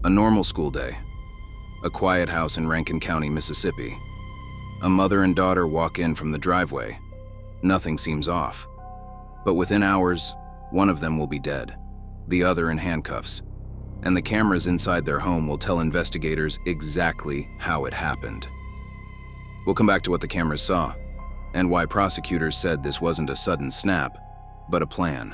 A normal school day. A quiet house in Rankin County, Mississippi. A mother and daughter walk in from the driveway. Nothing seems off. But within hours, one of them will be dead, the other in handcuffs, and the cameras inside their home will tell investigators exactly how it happened. We'll come back to what the cameras saw, and why prosecutors said this wasn't a sudden snap, but a plan.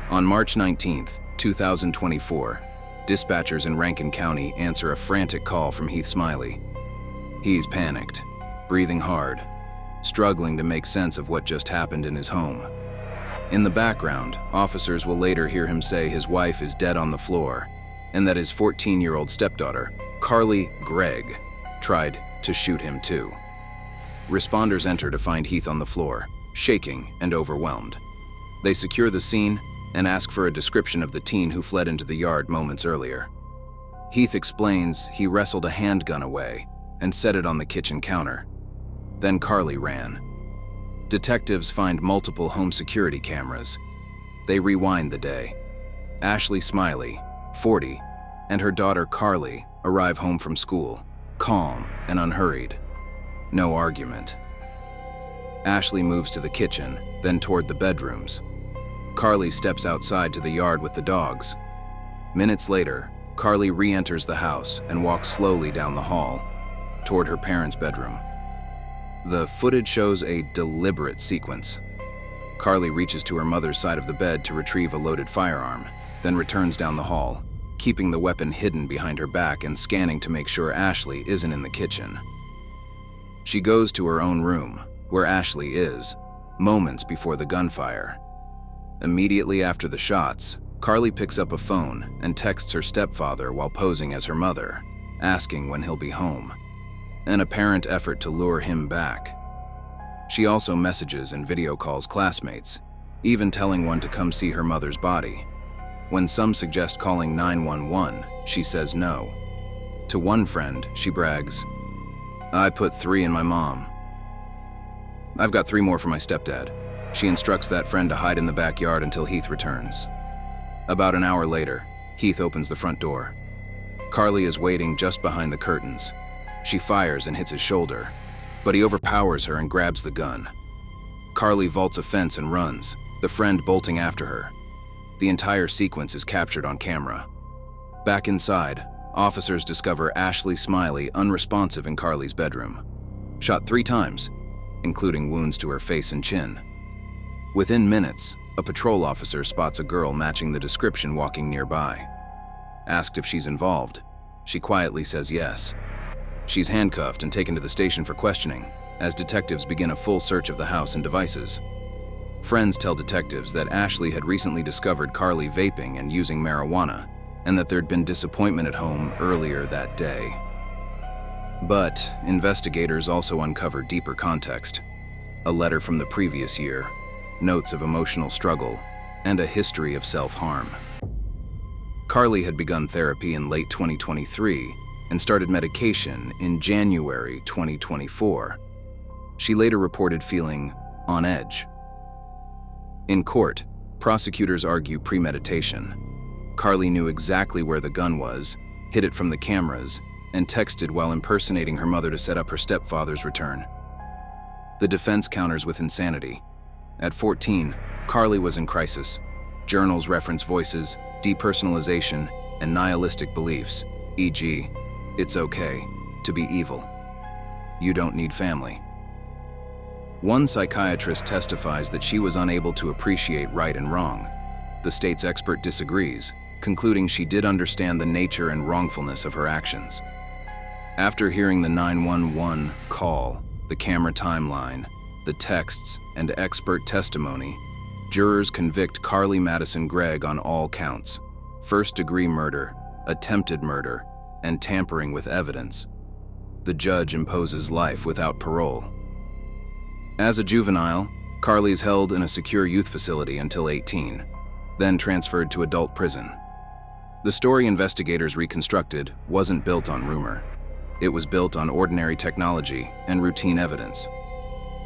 On March 19, 2024, dispatchers in Rankin County answer a frantic call from Heath Smiley. He's panicked, breathing hard, struggling to make sense of what just happened in his home. In the background, officers will later hear him say his wife is dead on the floor, and that his 14-year-old stepdaughter, Carly Gregg, tried to shoot him too. Responders enter to find Heath on the floor, shaking and overwhelmed. They secure the scene and ask for a description of the teen who fled into the yard moments earlier. Heath explains he wrestled a handgun away and set it on the kitchen counter. Then Carly ran. Detectives find multiple home security cameras. They rewind the day. Ashley Smiley, 40, and her daughter Carly arrive home from school, calm and unhurried. No argument. Ashley moves to the kitchen, then toward the bedrooms. Carly steps outside to the yard with the dogs. Minutes later, Carly re-enters the house and walks slowly down the hall, toward her parents' bedroom. The footage shows a deliberate sequence. Carly reaches to her mother's side of the bed to retrieve a loaded firearm, then returns down the hall, keeping the weapon hidden behind her back and scanning to make sure Ashley isn't in the kitchen. She goes to her own room, where Ashley is, moments before the gunfire. Immediately after the shots, Carly picks up a phone and texts her stepfather while posing as her mother, asking when he'll be home, an apparent effort to lure him back. She also messages and video calls classmates, even telling one to come see her mother's body. When some suggest calling 911, she says no. To one friend, she brags, "I put 3 in my mom. I've got 3 more for my stepdad." She instructs that friend to hide in the backyard until Heath returns. About an hour later, Heath opens the front door. Carly is waiting just behind the curtains. She fires and hits his shoulder, but he overpowers her and grabs the gun. Carly vaults a fence and runs, the friend bolting after her. The entire sequence is captured on camera. Back inside, officers discover Ashley Smiley unresponsive in Carly's bedroom, shot 3 times, including wounds to her face and chin. Within minutes, a patrol officer spots a girl matching the description walking nearby. Asked if she's involved, she quietly says yes. She's handcuffed and taken to the station for questioning, as detectives begin a full search of the house and devices. Friends tell detectives that Ashley had recently discovered Carly vaping and using marijuana, and that there'd been disappointment at home earlier that day. But investigators also uncover deeper context: a letter from the previous year, notes of emotional struggle, and a history of self-harm. Carly had begun therapy in late 2023 and started medication in January 2024. She later reported feeling on edge. In court, prosecutors argue premeditation. Carly knew exactly where the gun was, hid it from the cameras, and texted while impersonating her mother to set up her stepfather's return. The defense counters with insanity. At 14, Carly was in crisis. Journals reference voices, depersonalization, and nihilistic beliefs, e.g., "It's okay to be evil. You don't need family." One psychiatrist testifies that she was unable to appreciate right and wrong. The state's expert disagrees, concluding she did understand the nature and wrongfulness of her actions. After hearing the 911 call, the camera timeline, the texts, and expert testimony, jurors convict Carly Madison Gregg on all counts: first-degree murder, attempted murder, and tampering with evidence. The judge imposes life without parole. As a juvenile, Carly is held in a secure youth facility until 18, then transferred to adult prison. The story investigators reconstructed wasn't built on rumor. It was built on ordinary technology and routine evidence.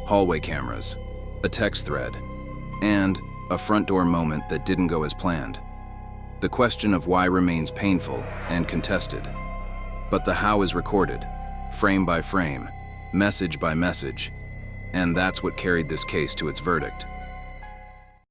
Hallway cameras, a text thread, and a front door moment that didn't go as planned. The question of why remains painful and contested. But the how is recorded, frame by frame, message by message, and that's what carried this case to its verdict.